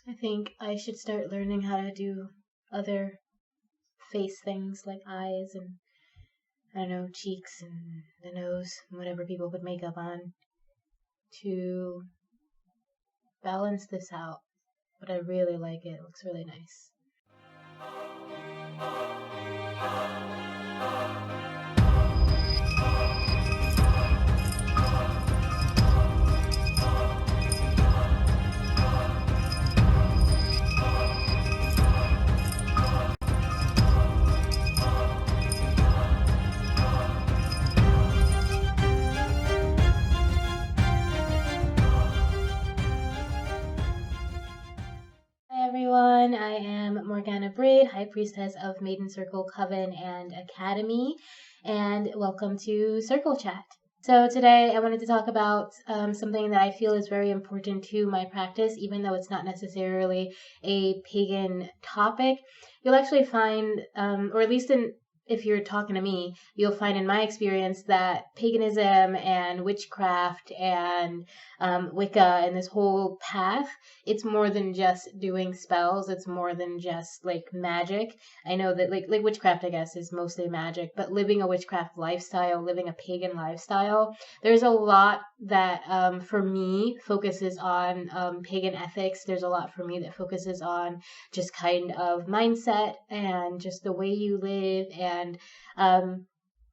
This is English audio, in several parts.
I think I should start learning how to do other face things like eyes and, I don't know, cheeks and the nose, whatever people put makeup on, to balance this out. But I really like it. It looks really nice. Hi everyone, I am Morgana Braid, High Priestess of Maiden Circle Coven and Academy, and welcome to Circle Chat. So today I wanted to talk about something that I feel is very important to my practice, even though it's not necessarily a pagan topic. You'll actually find, or at least if you're talking to me, you'll find in my experience that paganism and witchcraft and Wicca and this whole path, it's more than just doing spells. It's more than just like magic. I know that like witchcraft, I guess, is mostly magic, but living a witchcraft lifestyle, living a pagan lifestyle, there's a lot that for me focuses on pagan ethics. There's a lot for me that focuses on just kind of mindset and just the way you live. And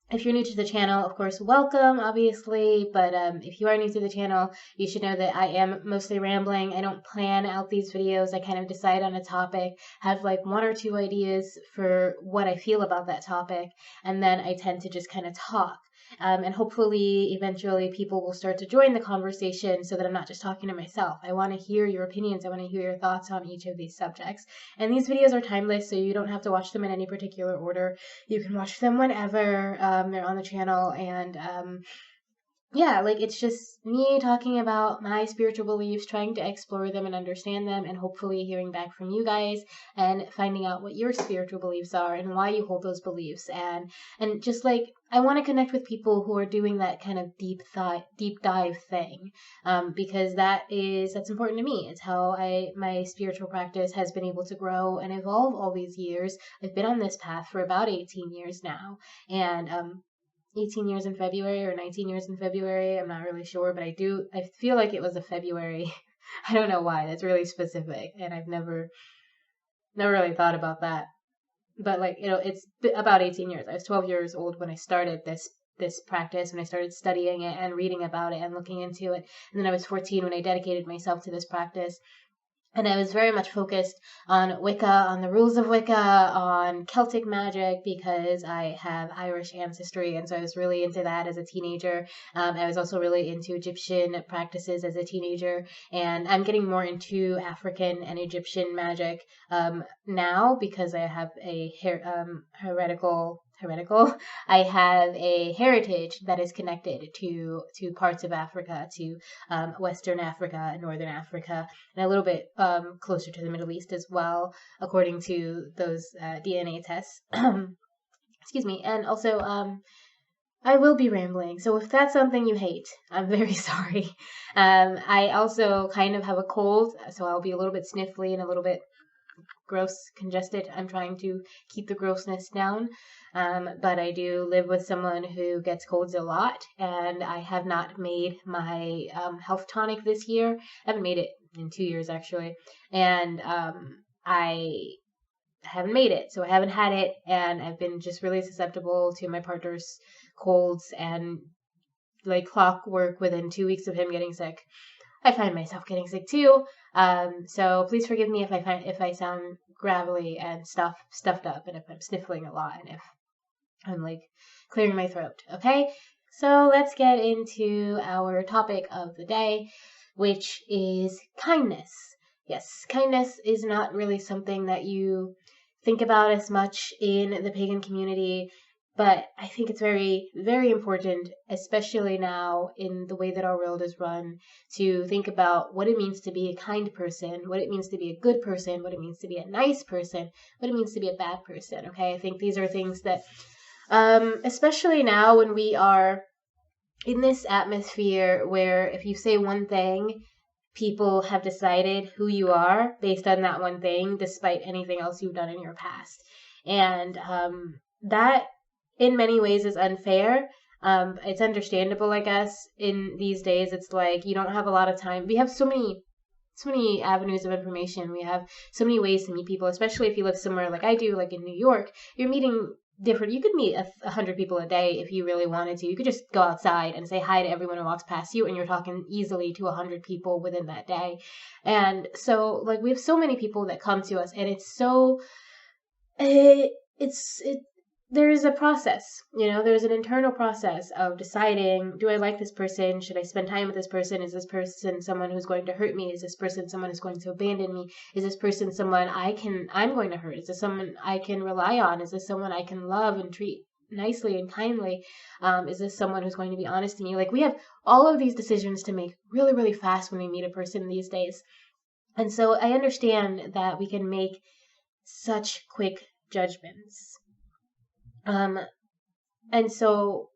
if you're new to the channel, of course, welcome, obviously, but if you are new to the channel, you should know that I am mostly rambling. I don't plan out these videos. I kind of decide on a topic, have like one or two ideas for what I feel about that topic, and then I tend to just kind of talk. And hopefully, eventually, people will start to join the conversation so that I'm not just talking to myself. I want to hear your opinions. I want to hear your thoughts on each of these subjects. And these videos are timeless, so you don't have to watch them in any particular order. You can watch them whenever they're on the channel. And yeah, like it's just me talking about my spiritual beliefs, trying to explore them and understand them, and hopefully hearing back from you guys and finding out what your spiritual beliefs are and why you hold those beliefs. And just like I want to connect with people who are doing that kind of deep dive thing, because that's important to me. It's how my spiritual practice has been able to grow and evolve all these years. I've been on this path for about 18 years now, and 18 years in February or 19 years in February. I'm not really sure, but I feel like it was a February. I don't know why. That's really specific, and I've never really thought about that. But like, it's about 18 years. I was 12 years old when I started this practice, when I started studying it and reading about it and looking into it. And then I was 14 when I dedicated myself to this practice. And I was very much focused on Wicca, on the rules of Wicca, on Celtic magic, because I have Irish ancestry, and so I was really into that as a teenager. I was also really into Egyptian practices as a teenager, and I'm getting more into African and Egyptian magic now because I have a heretical. I have a heritage that is connected to parts of Africa, to Western Africa, Northern Africa, and a little bit closer to the Middle East as well, according to those DNA tests. Excuse me. And also, I will be rambling, so if that's something you hate, I'm very sorry. I also kind of have a cold, so I'll be a little bit sniffly and a little bit gross, congested. I'm trying to keep the grossness down, but I do live with someone who gets colds a lot, and I have not made my health tonic this year. I haven't made it in 2 years, actually, and I haven't made it, so I haven't had it, and I've been just really susceptible to my partner's colds, and like clockwork, within 2 weeks of him getting sick, I find myself getting sick too. So please forgive me if I sound gravelly and stuffed up, and if I'm sniffling a lot, and if I'm like clearing my throat. Okay, so let's get into our topic of the day, which is kindness. Yes, kindness is not really something that you think about as much in the pagan community, but I think it's very, very important, especially now in the way that our world is run, to think about what it means to be a kind person, what it means to be a good person, what it means to be a nice person, what it means to be a bad person, okay? I think these are things that, especially now when we are in this atmosphere where if you say one thing, people have decided who you are based on that one thing, despite anything else you've done in your past. And that, in many ways, is unfair. It's understandable, I guess. In these days, it's like you don't have a lot of time. We have so many avenues of information. We have so many ways to meet people, especially if you live somewhere like I do, like in New York. You're meeting different. You could meet 100 people a day if you really wanted to. You could just go outside and say hi to everyone who walks past you, and you're talking easily to 100 people within that day. And so, like, we have so many people that come to us, and it's so it there's a process, there's an internal process of deciding, do I like this person? Should I spend time with this person? Is this person someone who's going to hurt me? Is this person someone who's going to abandon me? Is this person someone I'm going to hurt? Is this someone I can rely on? Is this someone I can love and treat nicely and kindly? Is this someone who's going to be honest to me? Like, we have all of these decisions to make really, really fast when we meet a person these days. And so I understand that we can make such quick judgments. And so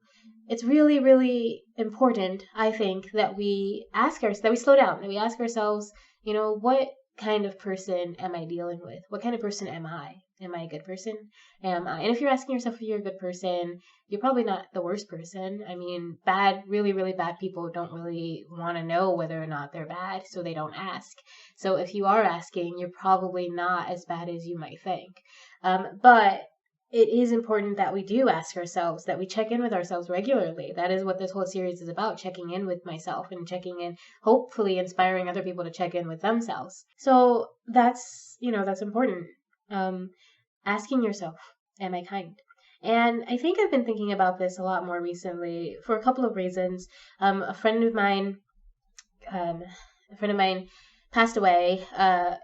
it's really, really important, I think, that we slow down, that we ask ourselves, what kind of person am I dealing with? What kind of person am I? Am I a good person? And if you're asking yourself if you're a good person, you're probably not the worst person. I mean, really, really bad people don't really want to know whether or not they're bad, so they don't ask. So if you are asking, you're probably not as bad as you might think. But it is important that we do ask ourselves, that we check in with ourselves regularly. That is what this whole series is about, checking in with myself and checking in, hopefully inspiring other people to check in with themselves. So that's important. Asking yourself, am I kind? And I think I've been thinking about this a lot more recently for a couple of reasons. A friend of mine passed away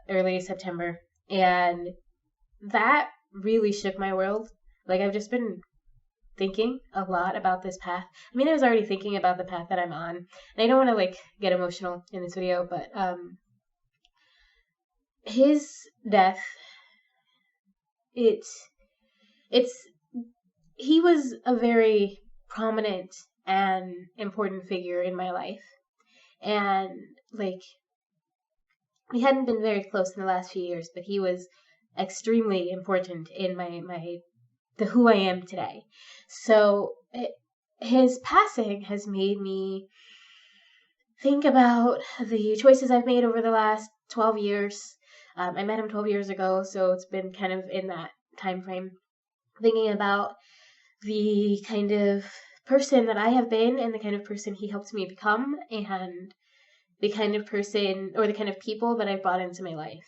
early September, and that really shook my world. Like, I've just been thinking a lot about this path. I mean, I was already thinking about the path that I'm on, and I don't want to get emotional in this video, but his death, he was a very prominent and important figure in my life, and we hadn't been very close in the last few years, but he was extremely important in the who I am today. So his passing has made me think about the choices I've made over the last 12 years. I met him 12 years ago, so it's been kind of in that time frame, thinking about the kind of person that I have been and the kind of person he helped me become, and the kind of person or the kind of people that I've brought into my life.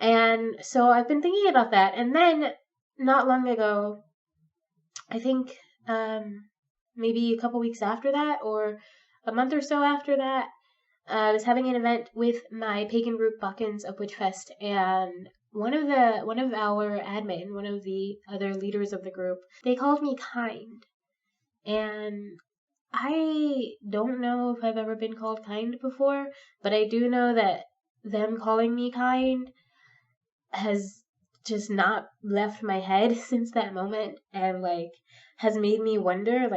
And so I've been thinking about that. And then not long ago, I think maybe a couple weeks after that, or a month or so after that, I was having an event with my pagan group Buckins of Witchfest, and one of our admin, one of the other leaders of the group, they called me kind. And I don't know if I've ever been called kind before, but I do know that them calling me kind has just not left my head since that moment, and has made me wonder,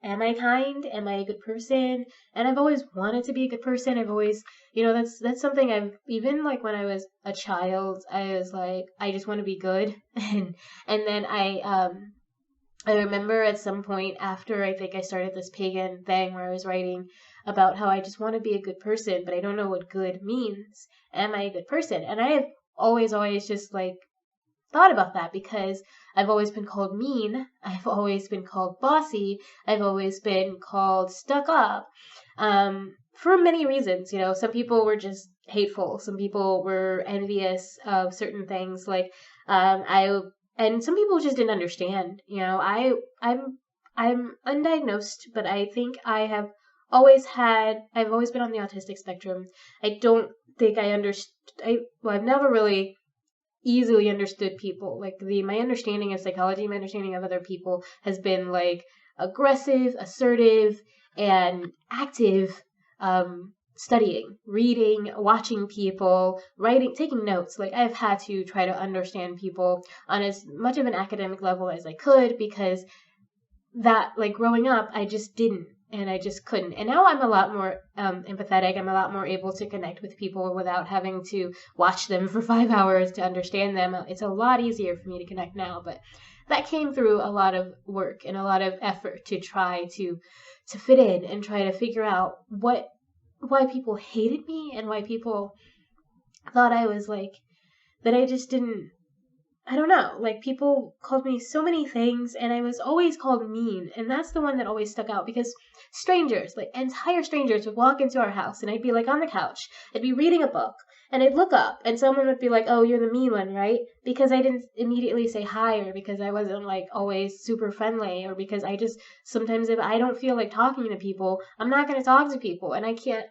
am I kind? Am I a good person? And I've always wanted to be a good person. I've always, that's something I've, even when I was a child, I was like, I just want to be good. and then I remember at some point after I think I started this pagan thing where I was writing about how I just want to be a good person, but I don't know what good means. Am I a good person? And I have always just thought about that, because I've always been called mean, I've always been called bossy, I've always been called stuck up, for many reasons. Some people were just hateful, some people were envious of certain things, and some people just didn't understand. I'm undiagnosed, but I think I've always been on the autistic spectrum. I don't think I've never really easily understood people. My understanding of psychology, my understanding of other people has been aggressive, assertive, and active, studying, reading, watching people, writing, taking notes. I've had to try to understand people on as much of an academic level as I could, because that, growing up, I just didn't. and I just couldn't. And now I'm a lot more empathetic. I'm a lot more able to connect with people without having to watch them for 5 hours to understand them. It's a lot easier for me to connect now, but that came through a lot of work and a lot of effort to try to fit in and try to figure out why people hated me and why people thought I was like, that I just didn't, I don't know, like people called me so many things and I was always called mean. And that's the one that always stuck out because strangers, like entire strangers would walk into our house and I'd be like on the couch, I'd be reading a book and I'd look up and someone would be like, oh, you're the mean one, right? Because I didn't immediately say hi or because I wasn't like always super friendly or because I just, sometimes if I don't feel like talking to people, I'm not going to talk to people and I can't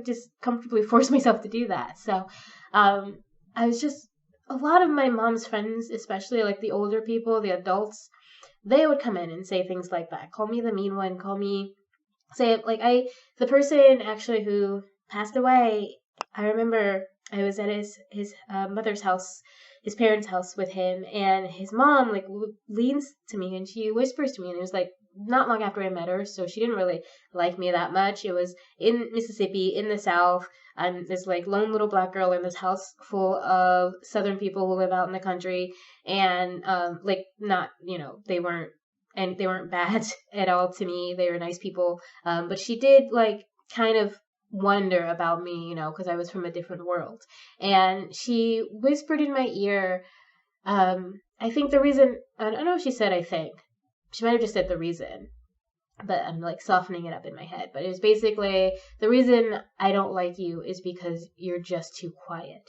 just comfortably force myself to do that. So, I was just, a lot of my mom's friends, especially like the older people, the adults, they would come in and say things like that. Call me the mean one, the person actually who passed away, I remember I was at his mother's house, his parents' house with him, and his mom like leans to me and she whispers to me, and it was like not long after I met her, so she didn't really like me that much. It was in Mississippi, in the South. I'm this like lone little black girl in this house full of Southern people who live out in the country, and like not, they weren't bad at all to me. They were nice people, but she did like kind of wonder about me, because I was from a different world, and she whispered in my ear. I think the reason, I don't know if she said, I think she might have just said the reason, but I'm like softening it up in my head. But it was basically, the reason I don't like you is because you're just too quiet.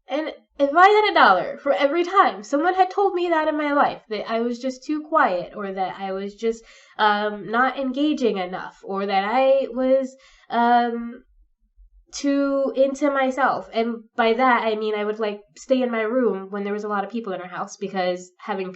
And if I had $1 for every time someone had told me that in my life, that I was just too quiet, or that I was just not engaging enough, or that I was too into myself. And by that, I mean, I would like stay in my room when there was a lot of people in our house, because being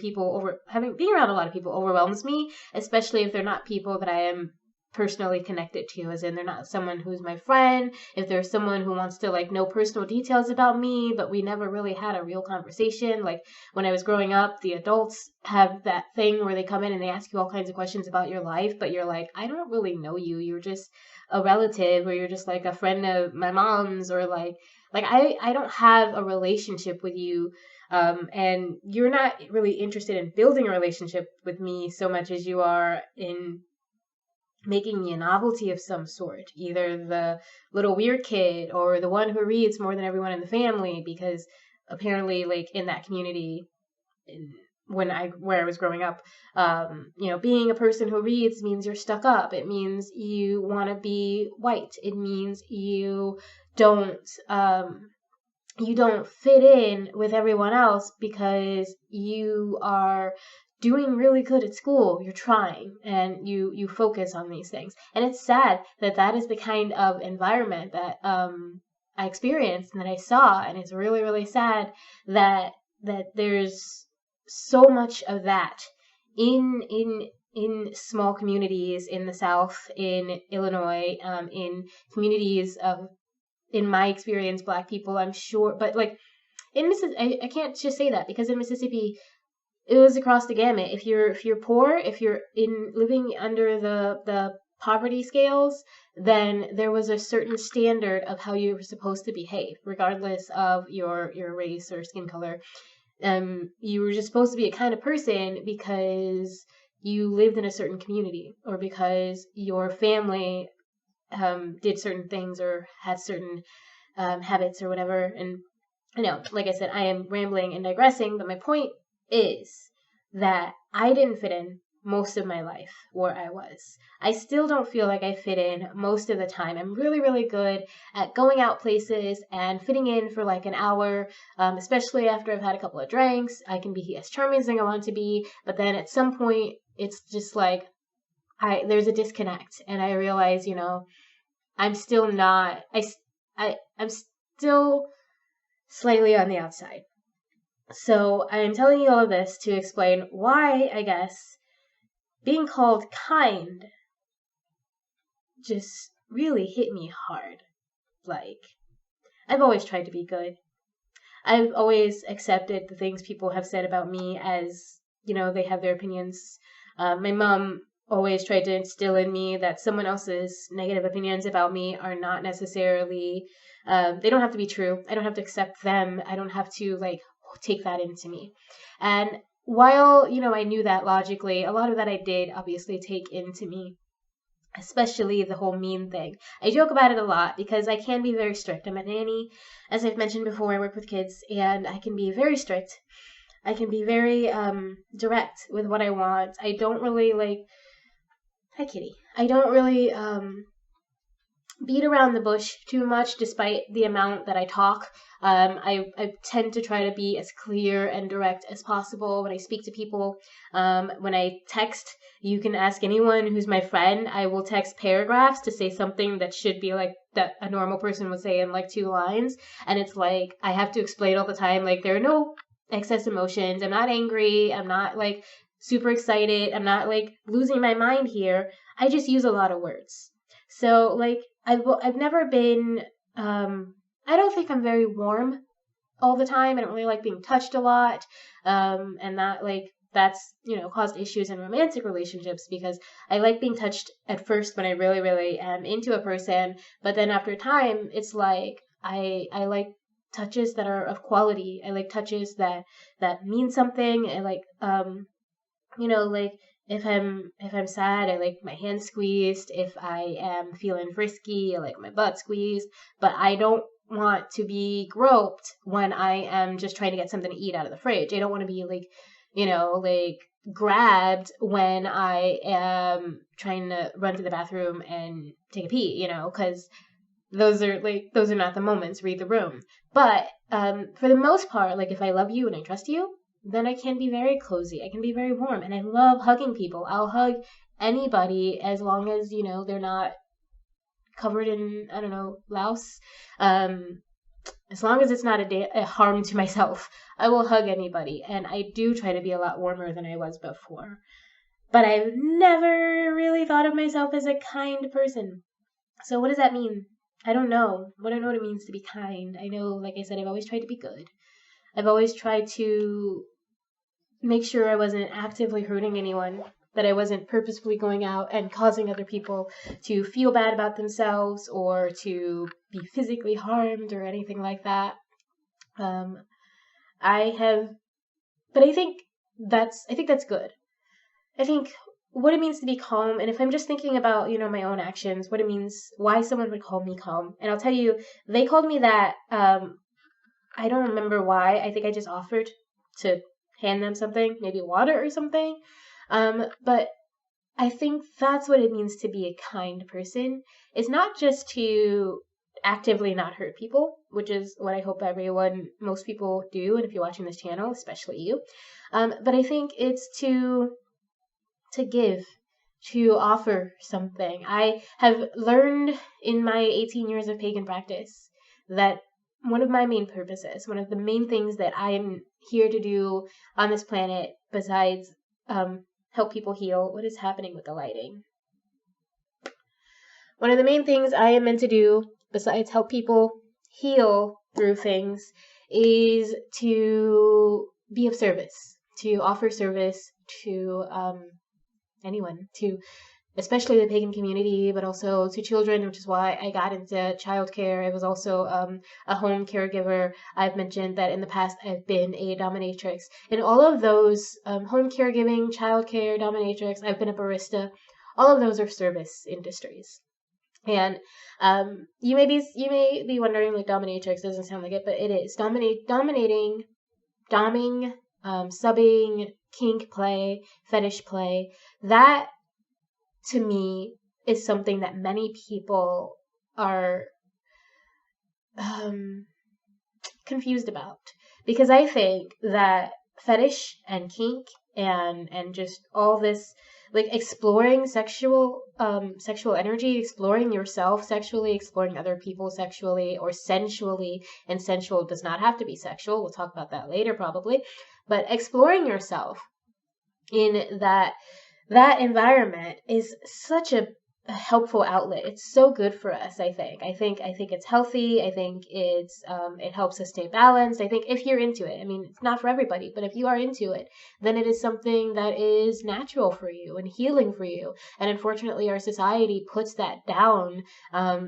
around a lot of people overwhelms me, especially if they're not people that I am personally connected to, as in they're not someone who's my friend. If there's someone who wants to like know personal details about me, but we never really had a real conversation. Like when I was growing up, the adults have that thing where they come in and they ask you all kinds of questions about your life, but you're like, I don't really know you. You're just a relative, or you're just like a friend of my mom's, or like I don't have a relationship with you. And you're not really interested in building a relationship with me so much as you are in making me a novelty of some sort, either the little weird kid or the one who reads more than everyone in the family, because apparently like in that community, where I was growing up, being a person who reads means you're stuck up. It means you want to be white. It means you don't fit in with everyone else because you are doing really good at school. You're trying, and you focus on these things. And it's sad that is the kind of environment that I experienced and that I saw. And it's really, really sad that there's so much of that in small communities in the South, in Illinois, in communities of, in my experience, Black people, I'm sure. But like in Mississippi, I can't just say that, because in Mississippi, it was across the gamut. If you're poor, if you're living under the poverty scales, then there was a certain standard of how you were supposed to behave, regardless of your race or skin color. You were just supposed to be a kind of person because you lived in a certain community, or because your family did certain things or had certain habits or whatever. And I know, like I said, I am rambling and digressing, but my point is that I didn't fit in most of my life where I was. I still don't feel like I fit in most of the time. I'm really, really good at going out places and fitting in for like an hour, especially after I've had a couple of drinks. I can be as charming as I want to be, but then at some point, it's just like, there's a disconnect, and I realize, I'm still not, I'm still slightly on the outside. So I am telling you all of this to explain why, I guess, being called kind just really hit me hard. Like, I've always tried to be good. I've always accepted the things people have said about me as, they have their opinions. My mom always tried to instill in me that someone else's negative opinions about me are not necessarily, they don't have to be true. I don't have to accept them. I don't have to like take that into me. And while, I knew that logically, a lot of that I did obviously take into me, especially the whole mean thing. I joke about it a lot because I can be very strict. I'm a nanny. As I've mentioned before, I work with kids, and I can be very strict. I can be very direct with what I want. I don't really like, hi kitty. I don't really beat around the bush too much, despite the amount that I talk. I tend to try to be as clear and direct as possible when I speak to people. When I text, you can ask anyone who's my friend. I will text paragraphs to say something that should be like that a normal person would say in like 2 lines. And it's like, I have to explain all the time, like, there are no excess emotions. I'm not angry. I'm not like super excited. I'm not like losing my mind here. I just use a lot of words. So like, I've never been, I don't think I'm very warm all the time. I don't really like being touched a lot. And that's, caused issues in romantic relationships, because I like being touched at first when I really, really am into a person. But then after time, it's like, I like touches that are of quality. I like touches that mean something. I like, like, if I'm sad, I like my hand squeezed. If I am feeling frisky, I like my butt squeezed. But I don't want to be groped when I am just trying to get something to eat out of the fridge. I don't want to be like, grabbed when I am trying to run to the bathroom and take a pee, because those are not the moments. Read the room. But for the most part, like, if I love you and I trust you, then I can be very cozy. I can be very warm. And I love hugging people. I'll hug anybody as long as, they're not covered in, I don't know, louse. As long as it's not a harm to myself, I will hug anybody. And I do try to be a lot warmer than I was before. But I've never really thought of myself as a kind person. So what does that mean? I don't know. I don't know what it means to be kind. I know, like I said, I've always tried to be good. I've always tried to make sure I wasn't actively hurting anyone, that I wasn't purposefully going out and causing other people to feel bad about themselves or to be physically harmed or anything like that. But I think that's good. I think what it means to be calm, and if I'm just thinking about, my own actions, what it means, why someone would call me calm. And I'll tell you, they called me that, I don't remember why. I think I just offered to hand them something, maybe water or something. But I think that's what it means to be a kind person. It's not just to actively not hurt people, which is what I hope most people do. And if you're watching this channel, especially you. But I think it's to give, to offer something. I have learned in my 18 years of pagan practice that one of my main purposes, one of the main things that I am here to do on this planet, besides help people heal. What is happening with the lighting? One of the main things I am meant to do, besides help people heal through things, is to be of service, to offer service to anyone, to especially the pagan community, but also to children, which is why I got into childcare. I was also a home caregiver. I've mentioned that in the past I've been a dominatrix. In all of those, home caregiving, childcare, dominatrix, I've been a barista. All of those are service industries. And you may be wondering, like, dominatrix doesn't sound like it, but it is. Dominating, doming, subbing, kink play, fetish play, that to me is something that many people are confused about, because I think that fetish and kink and just all this, like, exploring sexual energy, exploring yourself sexually, exploring other people sexually or sensually, and sensual does not have to be sexual. We'll talk about that later probably, but exploring yourself in that environment is such a a helpful outlet. It's so good for us, I think. I think it's healthy. I think it helps us stay balanced. I think if you're into it, I mean, it's not for everybody, but if you are into it, then it is something that is natural for you and healing for you. And unfortunately, our society puts that down.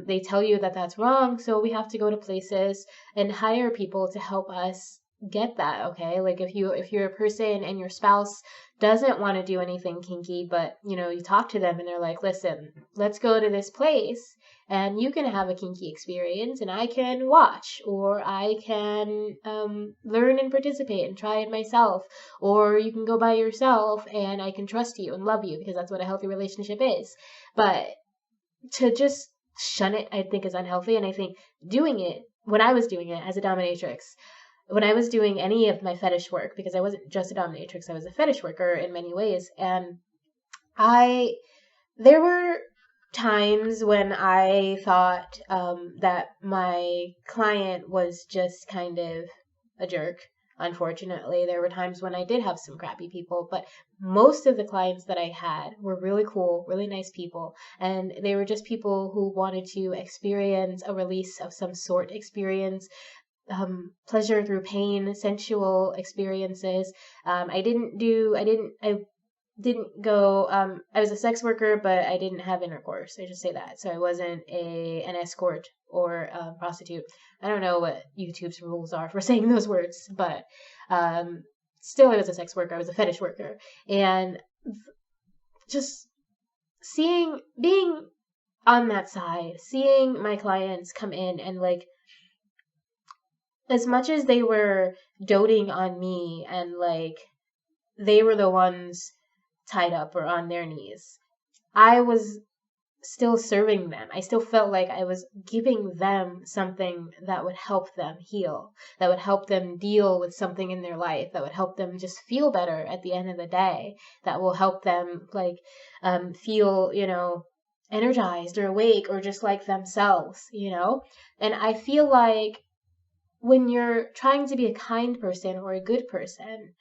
They tell you that that's wrong, so we have to go to places and hire people to help us get that. Okay, like if you're a person and your spouse doesn't want to do anything kinky, but you talk to them and they're like, listen, let's go to this place and you can have a kinky experience and I can watch, or I can learn and participate and try it myself, or you can go by yourself and I can trust you and love you, because that's what a healthy relationship is. But to just shun it, I think, is unhealthy. And I think doing it, when I was doing it as a dominatrix, when I was doing any of my fetish work, because I wasn't just a dominatrix, I was a fetish worker in many ways. And there were times when I thought that my client was just kind of a jerk. Unfortunately, there were times when I did have some crappy people, but most of the clients that I had were really cool, really nice people. And they were just people who wanted to experience a release of some sort, experience pleasure through pain, sensual experiences. I didn't go, I was a sex worker, but I didn't have intercourse. I just say that. So I wasn't an escort or a prostitute. I don't know what YouTube's rules are for saying those words, but still I was a sex worker. I was a fetish worker. And just being on that side, seeing my clients come in and like, as much as they were doting on me and like they were the ones tied up or on their knees, I was still serving them. I still felt like I was giving them something that would help them heal, that would help them deal with something in their life, that would help them just feel better at the end of the day, that will help them like feel, energized or awake or just like themselves, And I feel like when you're trying to be a kind person or a good person,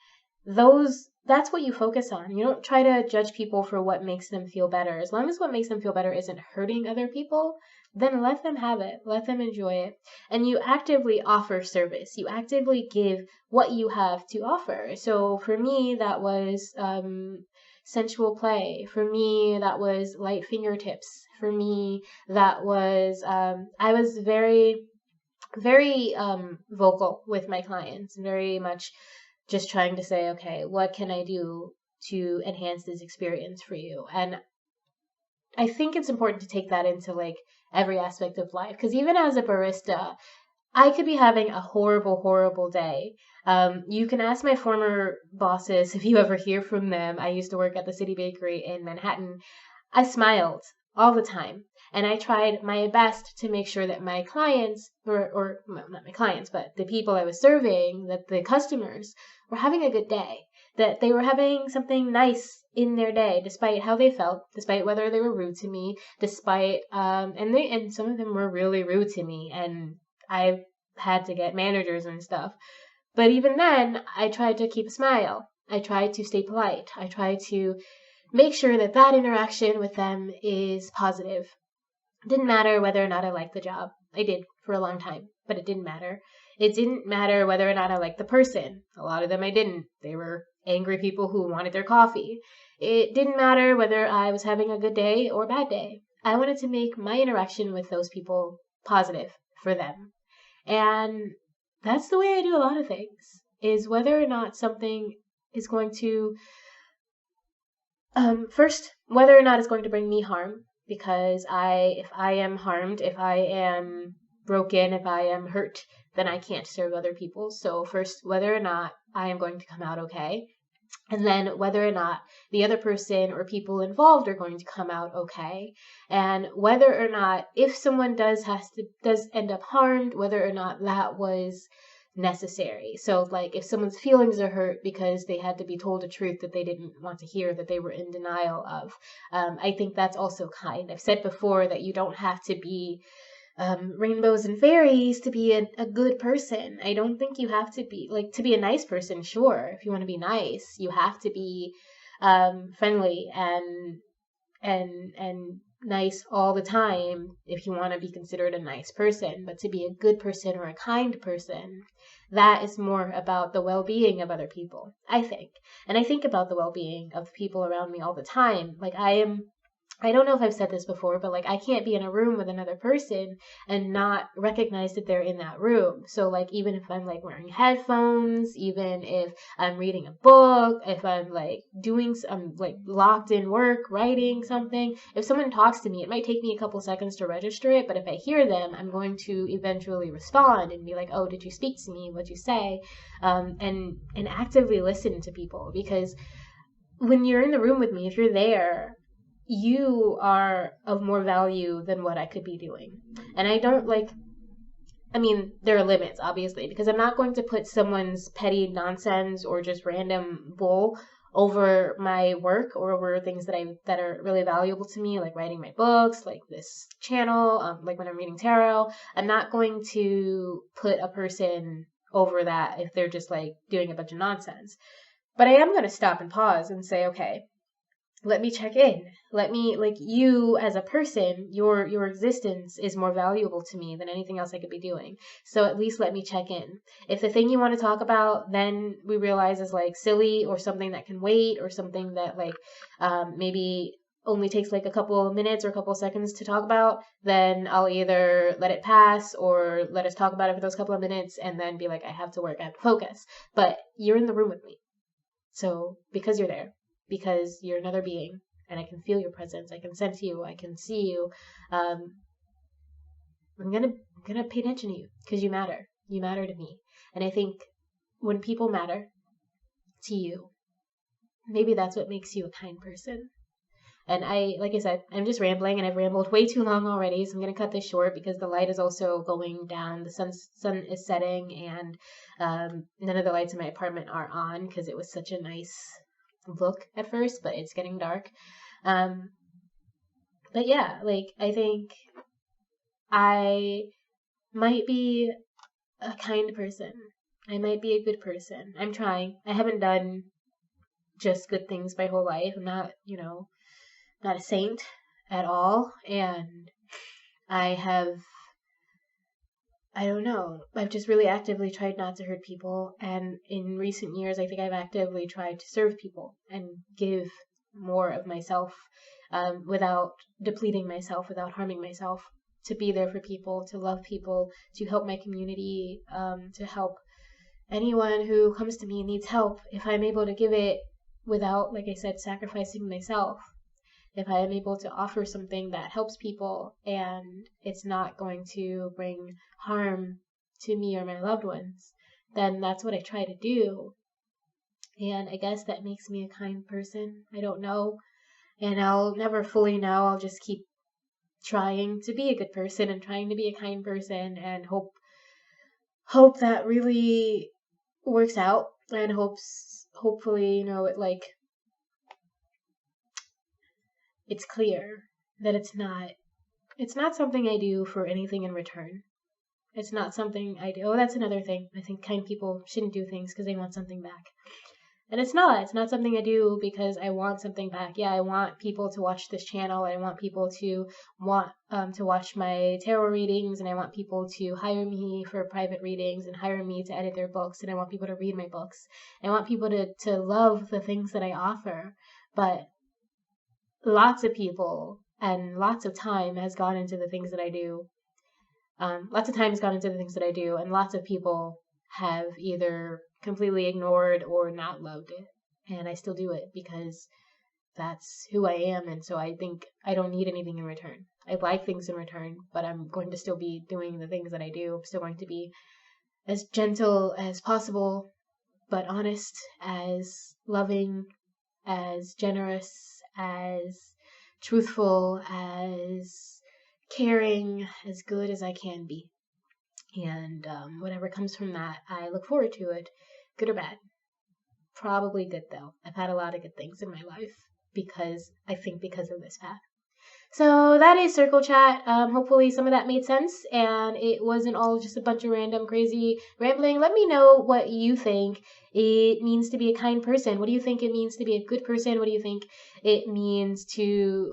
that's what you focus on. You don't try to judge people for what makes them feel better. As long as what makes them feel better isn't hurting other people, then let them have it. Let them enjoy it. And you actively offer service. You actively give what you have to offer. So for me, that was sensual play. For me, that was light fingertips. For me, that was, I was very vocal with my clients, very much just trying to say, okay, what can I do to enhance this experience for you? And I think it's important to take that into like every aspect of life, because even as a barista, I could be having a horrible, horrible day. You can ask my former bosses if you ever hear from them. I used to work at the City Bakery in Manhattan. I smiled all the time. And I tried my best to make sure that my clients, or not my clients, but the people I was serving, that the customers were having a good day, that they were having something nice in their day, despite how they felt, despite whether they were rude to me, despite, and some of them were really rude to me, and I had to get managers and stuff. But even then, I tried to keep a smile. I tried to stay polite. I tried to make sure that that interaction with them is positive. It didn't matter whether or not I liked the job. I did for a long time, but it didn't matter. It didn't matter whether or not I liked the person. A lot of them I didn't. They were angry people who wanted their coffee. It didn't matter whether I was having a good day or a bad day. I wanted to make my interaction with those people positive for them. And that's the way I do a lot of things, is whether or not something is going to, first, whether or not it's going to bring me harm. Because if I am harmed, if I am broken, if I am hurt, then I can't serve other people. So first, whether or not I am going to come out okay, and then whether or not the other person or people involved are going to come out okay, and whether or not, if someone does end up harmed, whether or not that was necessary. So like if someone's feelings are hurt because they had to be told a truth that they didn't want to hear, that they were in denial of, I think that's also kind. I've said before that you don't have to be rainbows and fairies to be a good person. I don't think you have to be, like, to be a nice person, sure, if you want to be nice, you have to be friendly and nice all the time if you want to be considered a nice person, but to be a good person or a kind person, that is more about the well-being of other people, I think. And I think about the well-being of people around me all the time. Like, I don't know if I've said this before, but like I can't be in a room with another person and not recognize that they're in that room. So like even if I'm like wearing headphones, even if I'm reading a book, if I'm like I'm like locked in work, writing something, if someone talks to me, it might take me a couple seconds to register it, but if I hear them, I'm going to eventually respond and be like, oh, did you speak to me? What'd you say? And actively listen to people, because when you're in the room with me, if you're there, you are of more value than what I could be doing. And I don't like, I mean, there are limits, obviously, because I'm not going to put someone's petty nonsense or just random bull over my work or over things that are really valuable to me, like writing my books, like this channel, like when I'm reading tarot. I'm not going to put a person over that if they're just like doing a bunch of nonsense. But I am going to stop and pause and say, okay, let me check in. Let me, like, you as a person, your existence is more valuable to me than anything else I could be doing. So at least let me check in. If the thing you want to talk about then we realize is like silly or something that can wait or something that like maybe only takes like a couple of minutes or a couple of seconds to talk about, then I'll either let it pass or let us talk about it for those couple of minutes and then be like, I have to work, I have to focus. But you're in the room with me. So because you're there, because you're another being, and I can feel your presence, I can sense you, I can see you, I'm gonna pay attention to you because you matter. You matter to me. And I think when people matter to you, maybe that's what makes you a kind person. And like I said, I'm just rambling and I've rambled way too long already, so I'm going to cut this short because the light is also going down. The sun is setting and none of the lights in my apartment are on because it was such a nice look at first, but it's getting dark. But yeah, like I think I might be a kind person. I might be a good person. I'm trying. I haven't done just good things my whole life. I'm not, not a saint at all. And I don't know, I've just really actively tried not to hurt people. And in recent years, I think I've actively tried to serve people and give more of myself without depleting myself, without harming myself, to be there for people, to love people, to help my community, to help anyone who comes to me and needs help. If I'm able to give it without, like I said, sacrificing myself, if I am able to offer something that helps people and it's not going to bring harm to me or my loved ones, then that's what I try to do. And I guess that makes me a kind person. I don't know. And I'll never fully know. I'll just keep trying to be a good person and trying to be a kind person and hope that really works out, and hopefully, it's clear that it's not something I do for anything in return. It's not something I do. Oh, that's another thing. I think kind people shouldn't do things because they want something back. And it's not something I do because I want something back. Yeah, I want people to watch this channel. I want people to watch my tarot readings, and I want people to hire me for private readings and hire me to edit their books, and I want people to read my books. I want people to love the things that I offer. But lots of people and lots of time has gone into the things that I do. Lots of time has gone into the things that I do, and lots of people have either completely ignored or not loved it. And I still do it because that's who I am, and so I think I don't need anything in return. I like things in return, but I'm going to still be doing the things that I do. I'm still going to be as gentle as possible, but honest, as loving, as generous, as truthful, as caring, as good as I can be. And whatever comes from that, I look forward to it, good or bad. Probably good, though. I've had a lot of good things in my life because of this path. So that is circle chat. Hopefully some of that made sense and it wasn't all just a bunch of random crazy rambling. Let me know what you think it means to be a kind person. What do you think it means to be a good person? What do you think it means to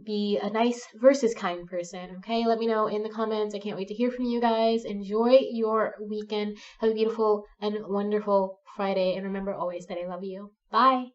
be a nice versus kind person? Okay, let me know in the comments. I can't wait to hear from you guys. Enjoy your weekend. Have a beautiful and wonderful Friday. And remember always that I love you. Bye.